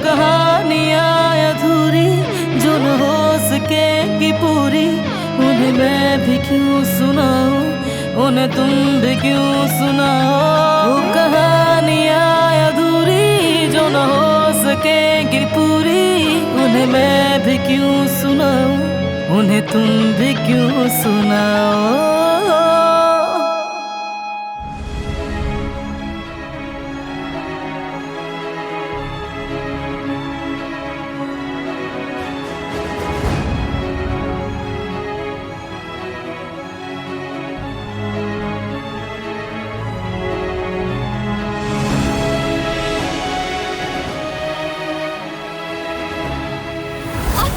कहानियाँ अधूरी जो न हो सकेगी पूरी, उन्हें मैं भी क्यों सुनाऊं, उन्हें तुम भी क्यों सुनाओ। वो कहानियाँ अधूरी जो न हो सकेगी पूरी, उन्हें मैं भी क्यों सुनाऊं, उन्हें तुम भी क्यों सुनाओ।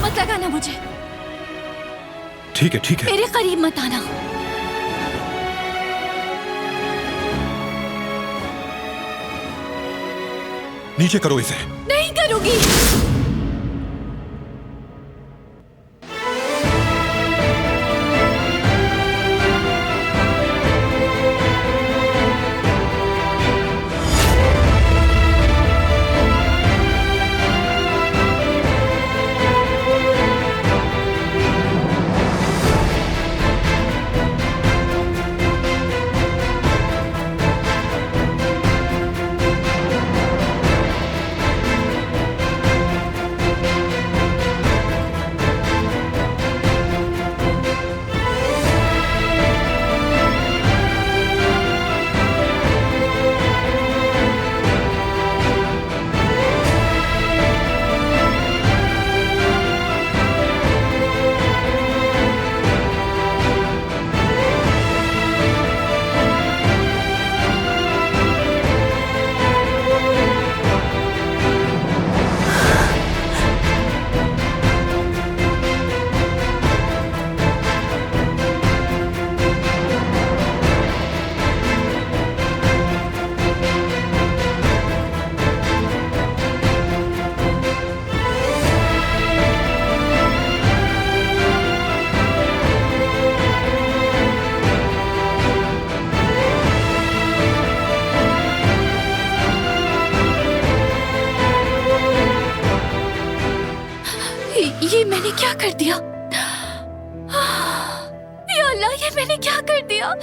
मत लगाना मुझे। ठीक है ठीक है। मेरे करीब मत आना। नीचे करो इसे। नहीं करूंगी। ये मैंने क्या कर दिया? या अल्लाह, ये मैंने क्या कर दिया?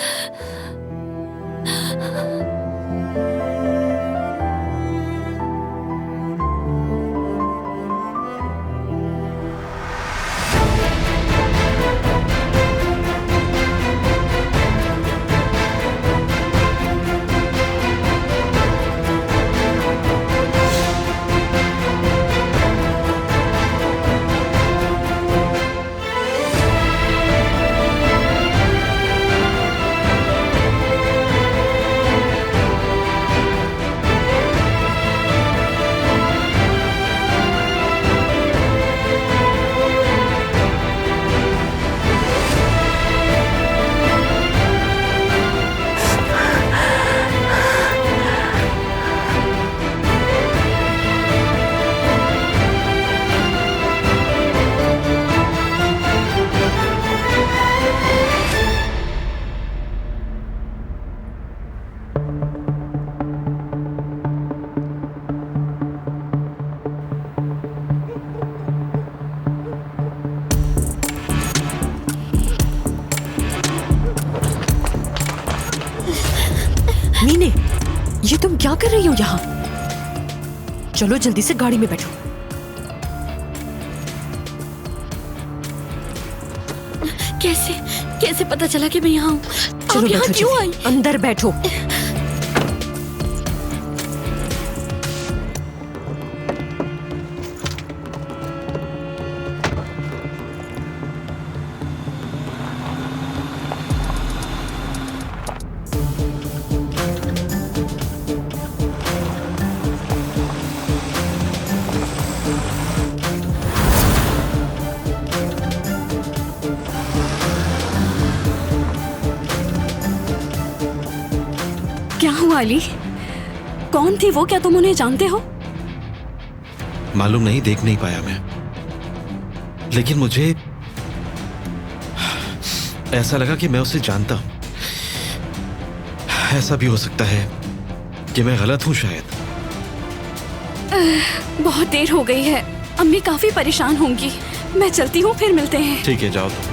मीने, ये तुम क्या कर रही हो यहाँ? चलो जल्दी से गाड़ी में बैठो। कैसे कैसे पता चला कि मैं यहाँ हूँ? चलो आप यहाँ बैठो, क्यों आई? अंदर बैठो। क्या हुआ अली? कौन थी वो? क्या तुम उन्हें जानते हो? मालूम नहीं, देख नहीं पाया मैं, लेकिन मुझे ऐसा लगा कि मैं उसे जानता हूं। ऐसा भी हो सकता है कि मैं गलत हूं शायद। बहुत देर हो गई है, अम्मी काफी परेशान होंगी। मैं चलती हूँ, फिर मिलते हैं। ठीक है, जाओ तुम।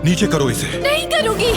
नीचे करो इसे। नहीं करूँगी।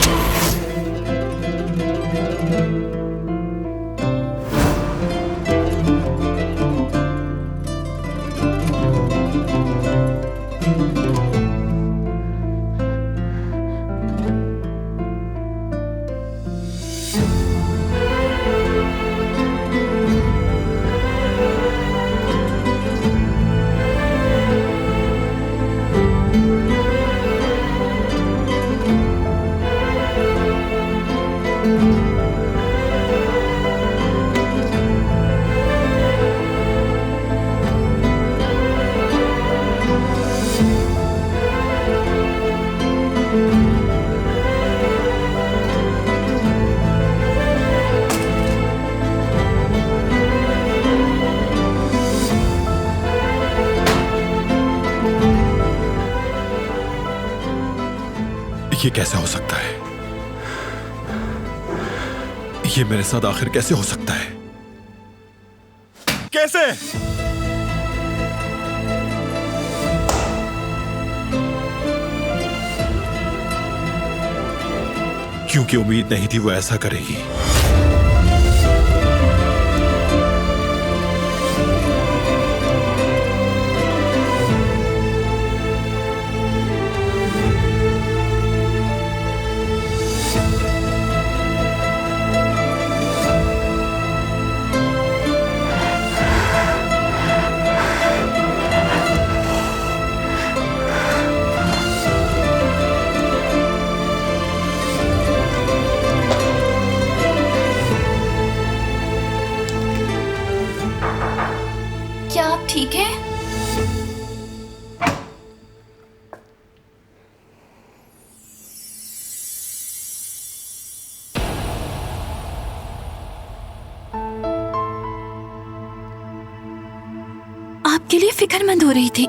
ये कैसे हो सकता है? ये मेरे साथ आखिर कैसे हो सकता है? कैसे? क्योंकि उम्मीद नहीं थी वो ऐसा करेगी। क्या आप ठीक हैं? आपके लिए फिक्रमंद हो रही थी।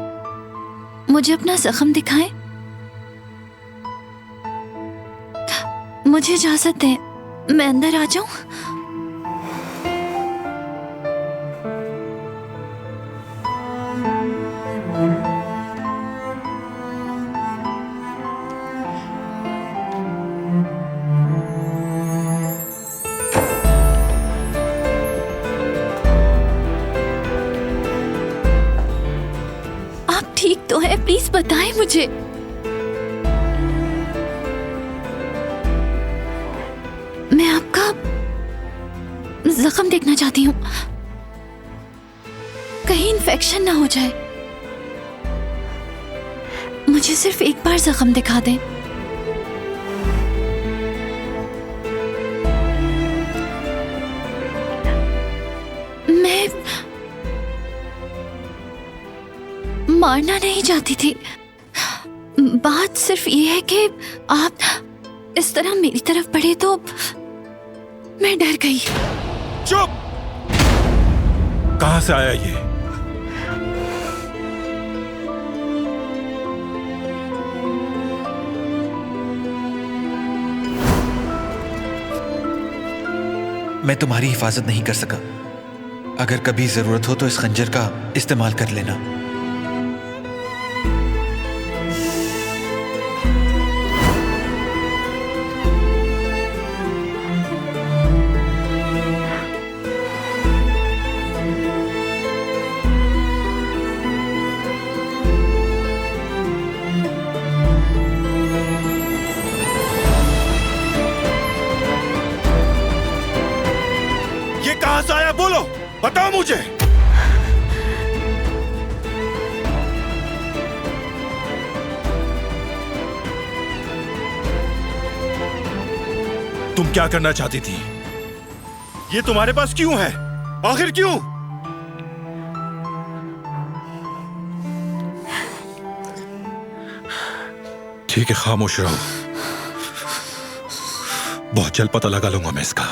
मुझे अपना जख्म दिखाएं। मुझे इजाजत दें, मैं अंदर आ जाऊं? ठीक तो है, प्लीज बताएं मुझे। मैं आपका जख्म देखना चाहती हूँ, कहीं इन्फेक्शन ना हो जाए। मुझे सिर्फ एक बार जख्म दिखा दें। मैं मारना नहीं चाहती थी। बात सिर्फ ये है कि आप इस तरह मेरी तरफ बढ़े तो मैं डर गई। चुप! कहां से आया ये? मैं तुम्हारी हिफाजत नहीं कर सका। अगर कभी जरूरत हो तो इस खंजर का इस्तेमाल कर लेना। कहां से आया? बोलो, बताओ मुझे। तुम क्या करना चाहती थी? ये तुम्हारे पास क्यों है? आखिर क्यों? ठीक है, खामोश रहो। बहुत जल्द पता लगा लूंगा मैं इसका।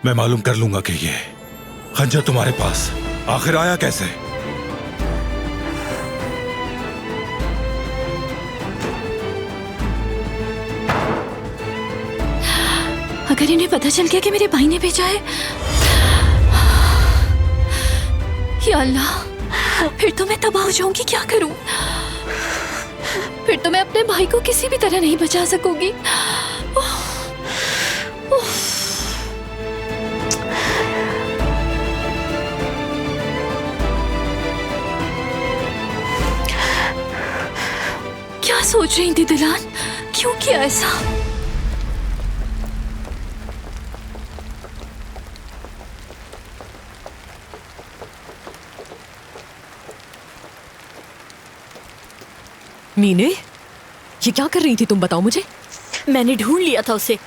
मैं मालूम कर लूंगा कि ये खंजर तुम्हारे पास आखिर आया कैसे। अगर इन्हें पता चल गया कि मेरे भाई ने भेजा है, या अल्लाह, फिर तो मैं तबाह हो जाऊंगी। क्या करूं? फिर तो मैं अपने भाई को किसी भी तरह नहीं बचा सकूंगी। क्या सोच रही थी दिलान? क्यों किया ऐसा? मीने, ये क्या कर रही थी तुम, बताओ मुझे। मैंने ढूंढ लिया था उसे।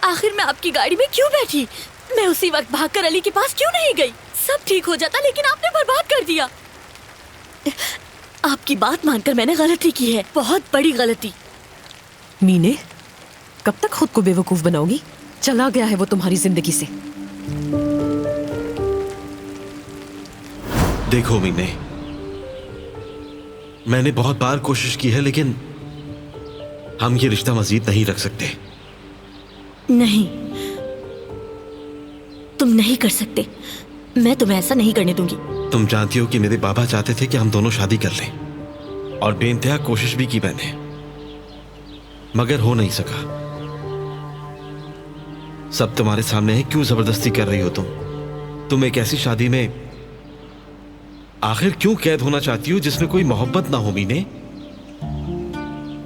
आखिर मैं आपकी गाड़ी में क्यों बैठी? मैं उसी वक्त भागकर अली के पास क्यों नहीं गई? सब ठीक हो जाता, लेकिन आपने बर्बाद कर दिया। आपकी बात मानकर मैंने गलती की है, बहुत बड़ी गलती। मीने, कब तक खुद को बेवकूफ बनाओगी? चला गया है वो तुम्हारी जिंदगी से। देखो मीने, मैंने बहुत बार कोशिश की है, लेकिन हम ये रिश्ता मजीद नहीं रख सकते। नहीं, तुम नहीं कर सकते। मैं तुम्हें ऐसा नहीं करने दूंगी। तुम जानती हो कि मेरे बाबा चाहते थे कि हम दोनों शादी कर लें, और बेइंतहा कोशिश भी की मैंने, मगर हो नहीं सका। सब तुम्हारे सामने है, क्यों जबरदस्ती कर रही हो तुम एक ऐसी शादी में आखिर क्यों कैद होना चाहती हो जिसमें कोई मोहब्बत ना हो? मीने,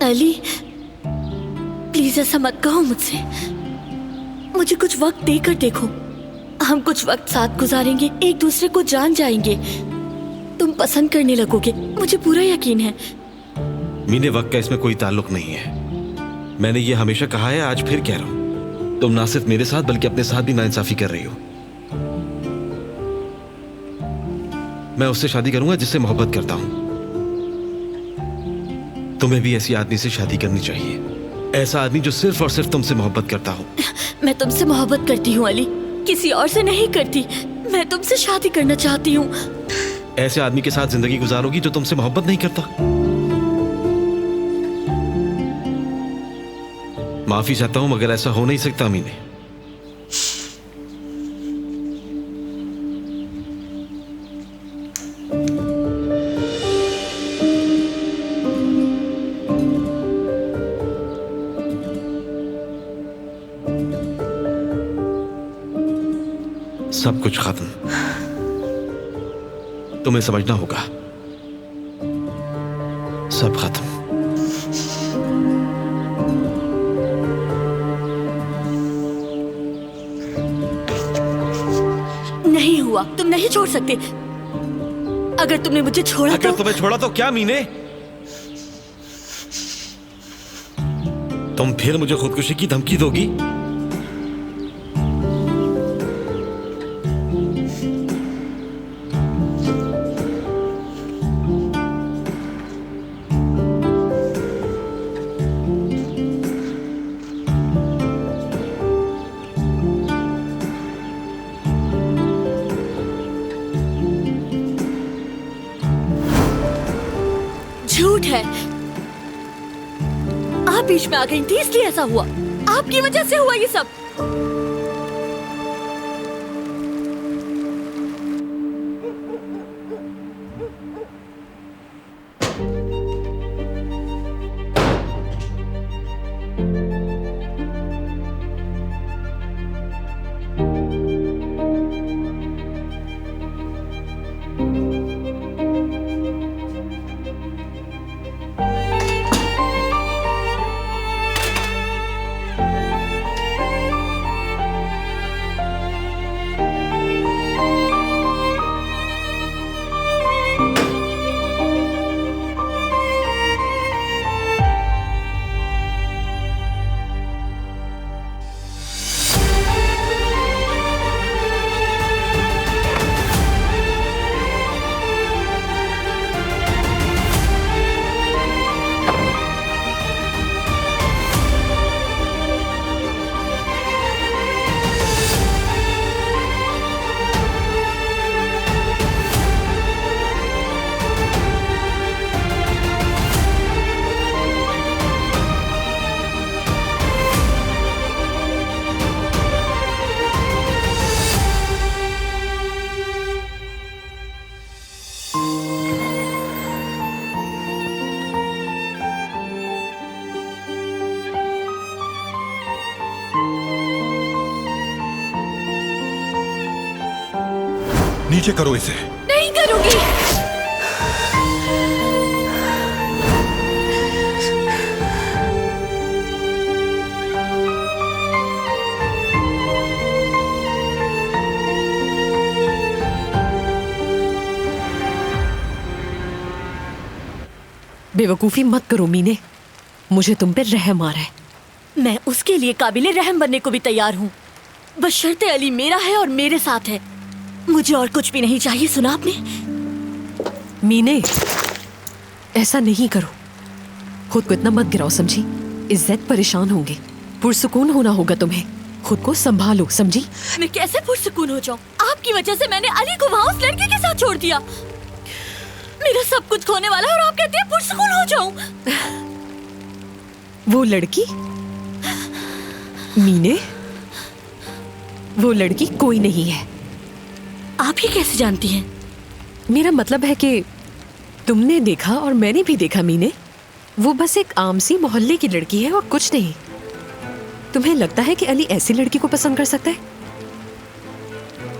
अली, प्लीज ऐसा मत कहो मुझसे। मुझे कुछ वक्त देकर देखो। हम कुछ वक्त साथ गुजारेंगे, एक दूसरे को जान जाएंगे। तुम पसंद करने लगोगे, मुझे पूरा यकीन है। मीने, वक्त का इसमें कोई ताल्लुक नहीं है। मैंने ये हमेशा कहा है, आज फिर कह रहा हूं। तुम ना सिर्फ मेरे साथ बल्कि अपने साथ भी नाइंसाफी कर रही हो। मैं उससे शादी करूंगा जिससे मोहब्बत करता हूं। तुम्हें भी ऐसी आदमी से शादी करनी चाहिए, ऐसा आदमी जो सिर्फ और सिर्फ तुमसे मोहब्बत करता हो। मैं तुमसे मोहब्बत करती हूँ अली, किसी और से नहीं करती। मैं तुमसे शादी करना चाहती हूँ। ऐसे आदमी के साथ जिंदगी गुजारोगी जो तुमसे मोहब्बत नहीं करता? माफी चाहता हूं, मगर ऐसा हो नहीं सकता मीने। सब कुछ खत्म। तुम्हें समझना होगा, सब खत्म। नहीं हुआ, तुम नहीं छोड़ सकते। अगर तुमने मुझे छोड़ा अगर तो तुम्हें छोड़ा तो क्या मीने? तुम फिर मुझे खुदकुशी की धमकी दोगी? झूठ है। आप बीच में आ गई थी, इसलिए ऐसा हुआ। आपकी वजह से हुआ ये सब। नीचे करो इसे। नहीं करूंगी। बेवकूफी मत करो मीने, मुझे तुम पे रहम आ रहा है। मैं उसके लिए काबिले रहम बनने को भी तैयार हूँ, बशर्ते अली मेरा है और मेरे साथ है। मुझे और कुछ भी नहीं चाहिए, सुना आपने? मीने, ऐसा नहीं करो। खुद को इतना मत गिराओ, समझी? इज्जत परेशान होंगे, पुरसुकून होना होगा तुम्हें। खुद को संभालो, समझी? मैं कैसे पुरसुकून हो जाऊँ? आपकी वजह से मैंने अली को वहाँ उस लड़के के साथ छोड़ दिया। मेरा सब कुछ खोने वाला है और आप कहते हैं पुरसुकून हो जाऊं। वो लड़की मीने, वो लड़की कोई नहीं है। आप ये कैसे जानती हैं? मेरा मतलब है कि तुमने देखा और मैंने भी देखा मीने, वो बस एक आम सी मोहल्ले की लड़की है और कुछ नहीं। तुम्हें लगता है कि अली ऐसी लड़की को पसंद कर सकता है?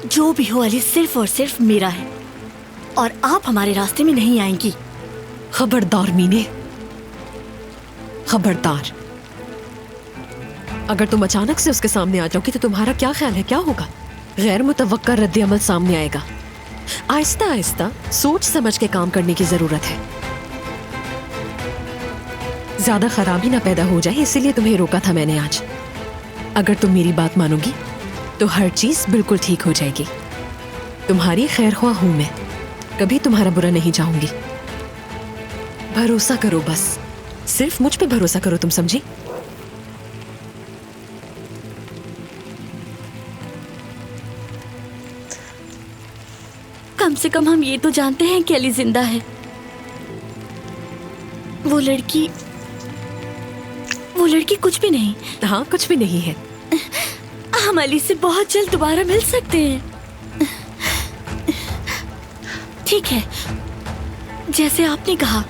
जो भी हो, अली सिर्फ और सिर्फ मेरा है और आप हमारे रास्ते में नहीं आएंगी। खबरदार मीने, खबरदार। अगर तुम अचानक से उसके सामने आ जाओगी तो तुम्हारा क्या ख्याल है, क्या होगा? गैर मुतवक्का रद्द अमल सामने आएगा। आहिस्ता आहिस्ता सोच समझ के काम करने की जरूरत है। ज्यादा खराबी ना पैदा हो जाए, इसीलिए तुम्हें रोका था मैंने आज। अगर तुम मेरी बात मानोगी तो हर चीज बिल्कुल ठीक हो जाएगी। तुम्हारी खैरख्वाह हूं मैं, कभी तुम्हारा बुरा नहीं चाहूंगी। भरोसा करो, बस सिर्फ मुझ पे भरोसा करो, तुम समझी? कम से कम हम ये तो जानते हैं कि अली जिंदा है। वो लड़की कुछ भी नहीं। हाँ, कुछ भी नहीं है। हम अली से बहुत जल्द दोबारा मिल सकते हैं। ठीक है, जैसे आपने कहा,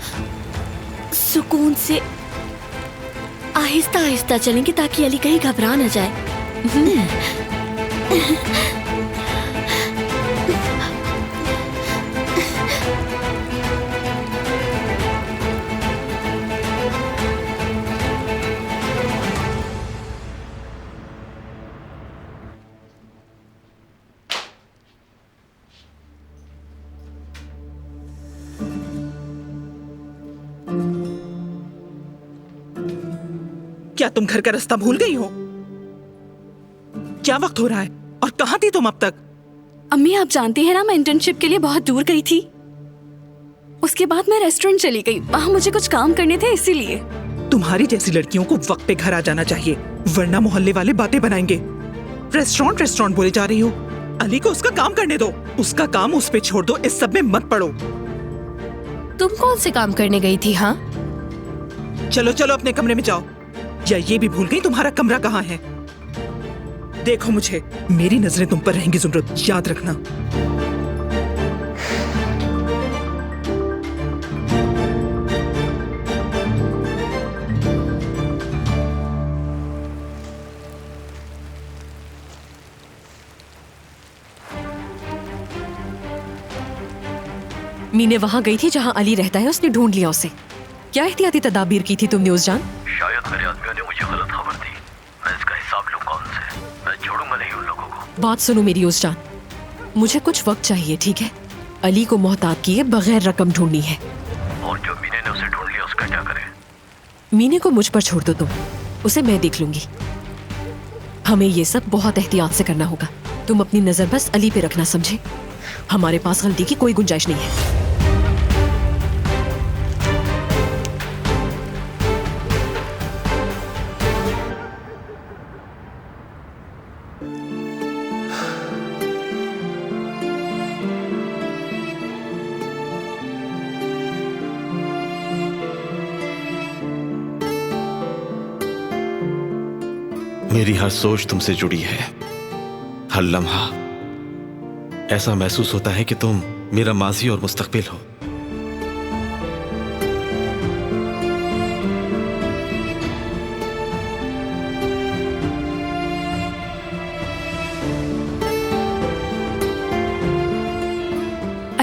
सुकून से आहिस्ता आहिस्ता चलेंगे ताकि अली कहीं घबरा न जाए। क्या तुम घर का रास्ता भूल गई हो? क्या वक्त हो रहा है और कहाँ थी तुम अब तक? अम्मी, आप जानती हैं ना, मैं इंटर्नशिप के लिए बहुत दूर गई थी। उसके बाद मैं रेस्टोरेंट चली गई, वहाँ मुझे कुछ काम करने थे, इसीलिए। तुम्हारी जैसी लड़कियों को वक्त पे घर आ जाना चाहिए, वरना मोहल्ले वाले बातें बनाएंगे। रेस्टोरेंट बोले जा रही हो। अली को उसका काम करने दो, उसका काम उस पे छोड़ दो, इस सब में मत पड़ो। तुम कौन से काम करने गई थी? हाँ, चलो चलो अपने कमरे में जाओ। या ये भी भूल गई तुम्हारा कमरा कहाँ है? देखो मुझे, मेरी नजरें तुम पर रहेंगी जुमरुद, याद रखना। मीने वहां गई थी जहां अली रहता है, उसने ढूंढ लिया उसे। क्या एहतियाती तदाबीर की थी तुमने उस जान? शायद मेरे आदमियों ने मुझे गलत खबर दी। मैं इसका हिसाब लूंगा उनसे। मैं छोड़ूंगा नहीं उन लोगों को। बात सुनो मेरी उस जान, मुझे कुछ वक्त चाहिए, ठीक है? अली को मोहतात किए बगैर रकम ढूंढनी है। और जो मीने ने उसे ढूंढ लिया उसका क्या करें? मीने को मुझ पर छोड़ दो तुम, उसे मैं देख लूंगी। हमें ये सब बहुत एहतियात से करना होगा। तुम अपनी नजर बस अली पे रखना, समझे? हमारे पास गलती की कोई गुंजाइश नहीं है। मेरी हर सोच तुमसे जुड़ी है, हर लम्हा ऐसा महसूस होता है कि तुम मेरा माजी और मुस्तकबिल हो।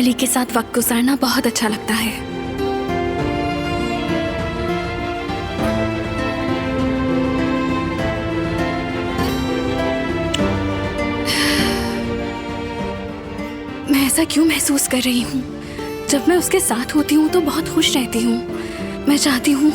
अली के साथ वक्त गुजारना बहुत अच्छा लगता है। मैं ऐसा क्यों महसूस कर रही हूँ? जब मैं उसके साथ होती हूँ तो बहुत खुश रहती हूँ। मैं चाहती हूँ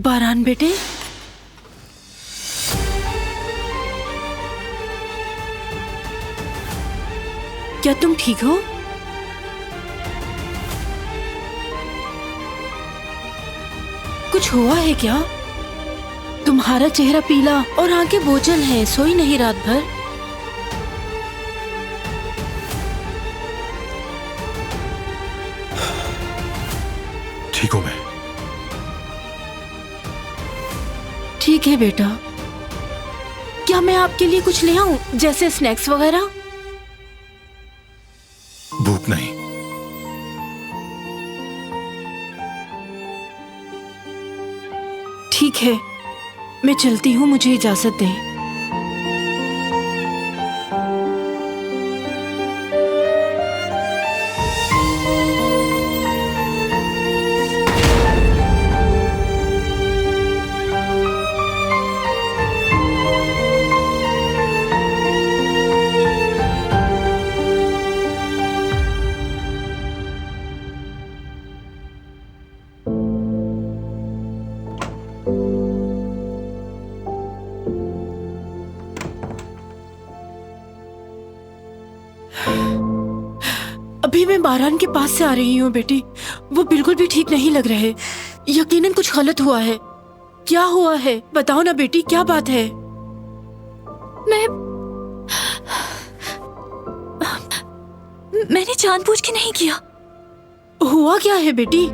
बारान बेटे, क्या तुम ठीक हो? कुछ हुआ है क्या? तुम्हारा चेहरा पीला और आंखें बोझल हैं, सोई नहीं रात भर? ठीक हूं मैं। ठीक है बेटा, क्या मैं आपके लिए कुछ ले आऊं, जैसे स्नैक्स वगैरह? भूख नहीं। ठीक है, मैं चलती हूँ, मुझे इजाजत दें। अभी मैं बारान के पास से आ रही हूँ बेटी, वो बिल्कुल भी ठीक नहीं लग रहे। यकीनन कुछ गलत हुआ है। क्या हुआ है बताओ ना बेटी, क्या बात है? मैंने जानबूझ के नहीं किया। हुआ क्या है बेटी?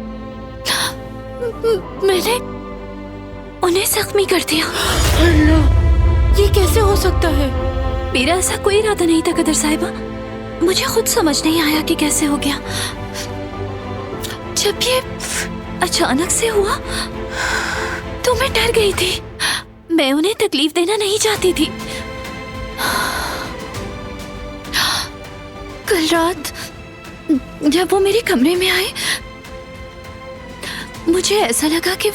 मैंने उन्हें जख्मी कर दिया। अल्लाह, ये कैसे हो सकता है? मेरा ऐसा कोई इरादा नहीं था कदर साहिबा, मुझे खुद समझ नहीं आया कि कैसे हो गया। जब ये अचानक से हुआ तो मैं डर गई थी। मैं उन्हें तकलीफ देना नहीं चाहती थी। कल रात जब वो मेरे कमरे में आए, मुझे ऐसा लगा कि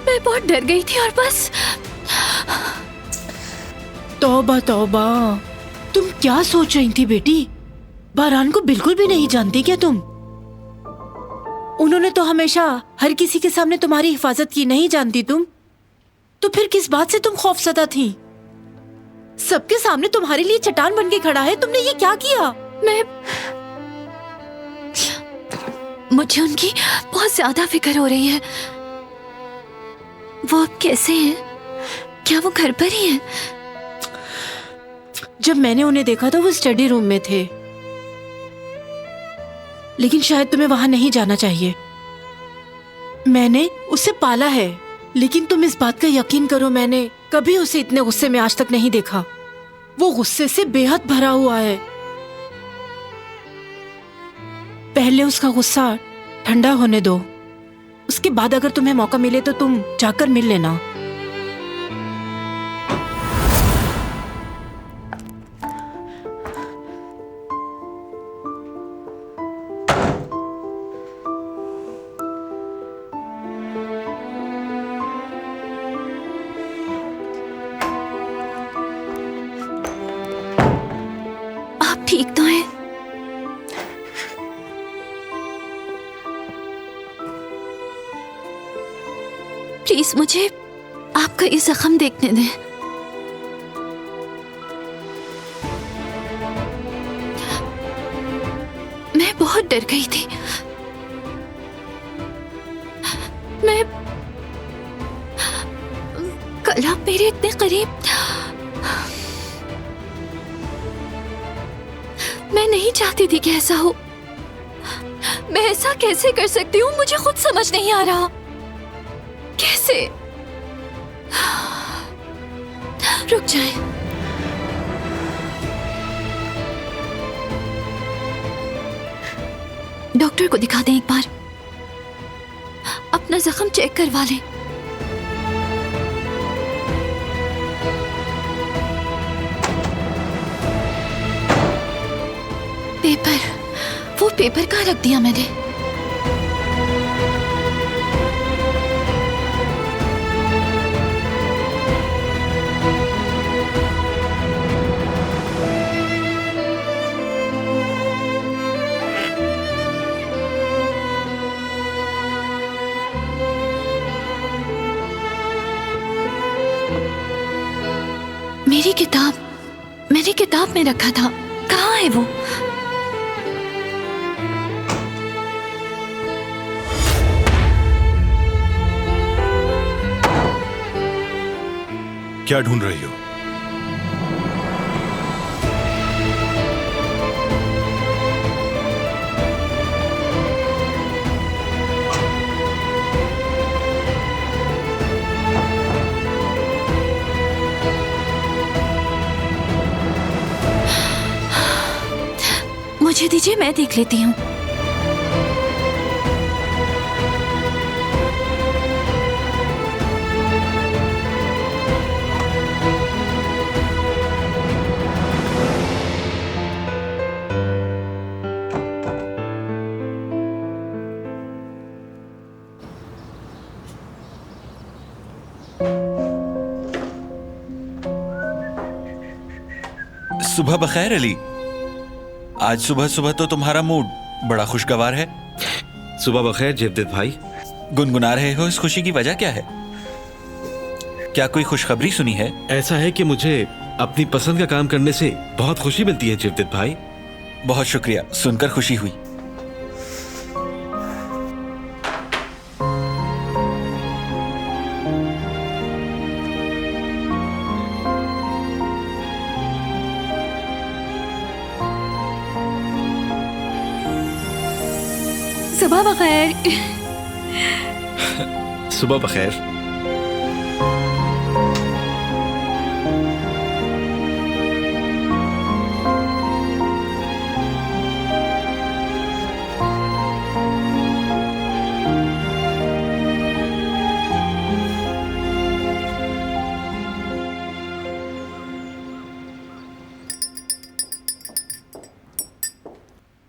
मैं बहुत डर गई थी और बस। तौबा तौबा, तुम क्या सोच रही थी बेटी? बारान को बिल्कुल भी नहीं जानती क्या तुम? उन्होंने तो हमेशा हर किसी के सामने तुम्हारी हिफाजत की, नहीं जानती तुम? तो फिर किस बात से तुम खौफजदा थी? सबके सामने तुम्हारे लिए चट्टान बन के खड़ा है, तुमने ये क्या किया? मुझे उनकी बहुत ज्यादा फिक्र हो रही है। वो अब कैसे हैं? क्या वो घर पर ही हैं? जब मैंने उन्हें देखा तो वो स्टडी रूम में थे, लेकिन शायद तुम्हें वहां नहीं जाना चाहिए। मैंने उसे पाला है, लेकिन तुम इस बात का यकीन करो, मैंने कभी उसे इतने गुस्से में आज तक नहीं देखा। वो गुस्से से बेहद भरा हुआ है। पहले उसका गुस्सा ठंडा होने दो, उसके बाद अगर तुम्हें मौका मिले तो तुम जाकर मिल लेना। आप ठीक तो हैं? प्लीज मुझे आपका ये जख्म देखने दें। मैं बहुत डर गई थी। मैं कल आप मेरे इतने करीब, मैं नहीं चाहती थी कि ऐसा हो। मैं ऐसा कैसे कर सकती हूँ, मुझे खुद समझ नहीं आ रहा। कैसे? रुक जाए। डॉक्टर को दिखा दें एक बार, अपना जख्म चेक करवा लें। पेपर, वो पेपर कहाँ रख दिया मैंने? मेरी किताब, मैंने किताब में रखा था, कहाँ है वो? क्या ढूंढ रही हो? मुझे दीजिए, मैं देख लेती हूँ। सुबह बखैर अली। आज सुबह सुबह तो तुम्हारा मूड बड़ा खुशगवार है। सुबह बखैर जेवदेत भाई। गुनगुना रहे हो, इस खुशी की वजह क्या है? क्या कोई खुशखबरी सुनी है? ऐसा है कि मुझे अपनी पसंद का काम करने से बहुत खुशी मिलती है जेवदेत भाई। बहुत शुक्रिया, सुनकर खुशी हुई। सुबह बखैर। सुबह बखैर।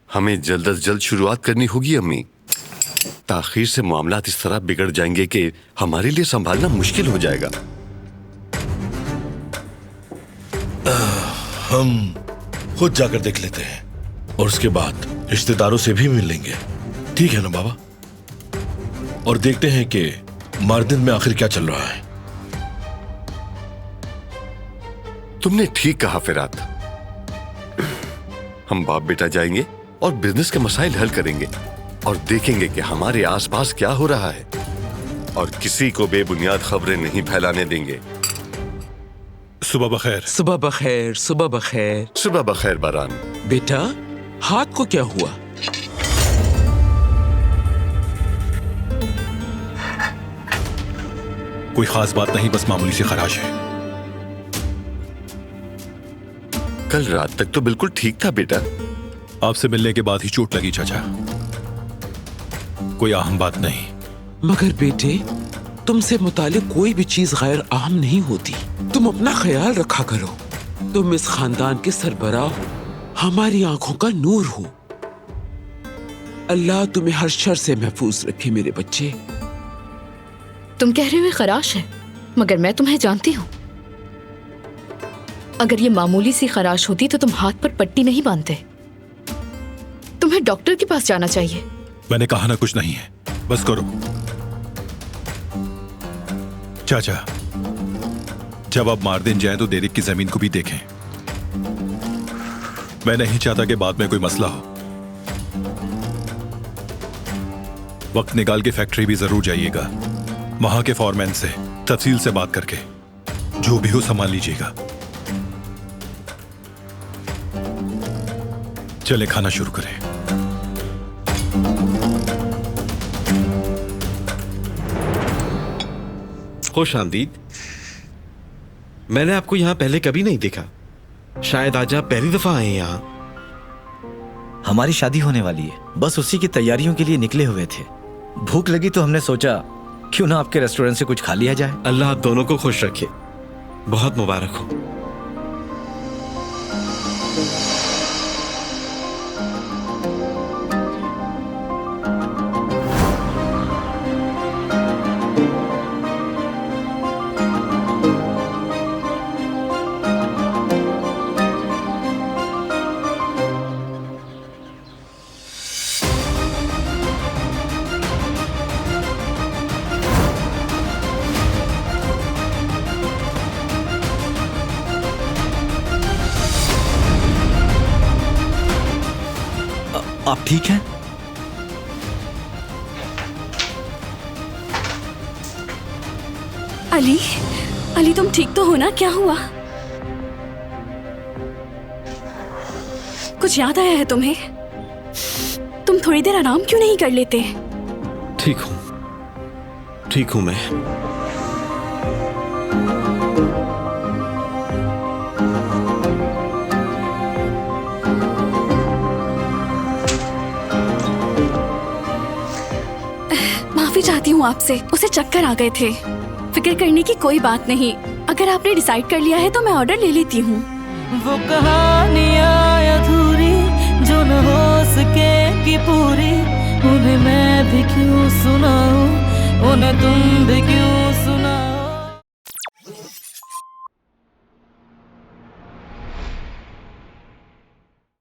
हमें जल्द से जल्द शुरुआत करनी होगी अम्मी। ताखीर से मामलात इस तरह बिगड़ जाएंगे कि हमारे लिए संभालना मुश्किल हो जाएगा। हम खुद जाकर देख लेते हैं। और उसके बाद रिश्तेदारों से भी मिल लेंगे। ठीक है ना बाबा? और देखते हैं कि मार्दिन में आखिर क्या चल रहा है। तुमने ठीक कहा फिरात। हम बाप बेटा जाएंगे और बिजनेस के मसाइल हल करेंगे और देखेंगे कि हमारे आसपास क्या हो रहा है और किसी को बेबुनियाद खबरें नहीं फैलाने देंगे। सुबह बखैर। सुबह बखैर। सुबह बखैर। सुबह बखैर बारान। बेटा, हाथ को क्या हुआ? कोई खास बात नहीं, बस मामूली सी खराश है। कल रात तक तो बिल्कुल ठीक था बेटा। आपसे मिलने के बाद ही चोट लगी चाचा, कोई अहम बात नहीं। मगर बेटे, तुमसे मुतालिक कोई भी चीज गैर अहम नहीं होती। तुम अपना ख्याल रखा करो। तुम इस खानदान के सरबराह हो, हमारी आंखों का नूर हो। अल्लाह तुम्हें हर शर से महफूज रखे मेरे बच्चे। तुम कह रहे हुए खराश है, मगर मैं तुम्हें जानती हूँ। अगर ये मामूली सी खराश होती तो तुम हाथ पर पट्टी नहीं बांधते। तुम्हें डॉक्टर के पास जाना चाहिए। मैंने कहा ना कुछ नहीं है, बस करो। चाचा, जब आप मार्दिन जाएं तो देरिक की जमीन को भी देखें। मैं नहीं चाहता कि बाद में कोई मसला हो। वक्त निकाल के फैक्ट्री भी जरूर जाइएगा, वहां के फॉरमैन से तफसील से बात करके जो भी हो संभाल लीजिएगा। चलें खाना शुरू करें। खुश आमदीद। मैंने आपको यहां पहले कभी नहीं देखा, शायद आज आप पहली दफा आए हैं यहां। हमारी शादी होने वाली है, बस उसी की तैयारियों के लिए निकले हुए थे। भूख लगी तो हमने सोचा क्यों ना आपके रेस्टोरेंट से कुछ खा लिया जाए। अल्लाह आप दोनों को खुश रखे, बहुत मुबारक हो। आप ठीक हैं? अली, अली तुम ठीक तो हो ना? क्या हुआ? कुछ याद आया है तुम्हें? तुम थोड़ी देर आराम क्यों नहीं कर लेते? ठीक हूं मैं। माफी चाहती हूँ आपसे, उसे चक्कर आ गए थे। फिक्र करने की कोई बात नहीं। अगर आपने डिसाइड कर लिया है तो मैं ऑर्डर ले लेती हूँ। वो कहानियाँ अधूरी जो न हो सके कि पूरी, उन्हें मैं भी क्यों सुनाऊं, उन्हें तुम भी क्यों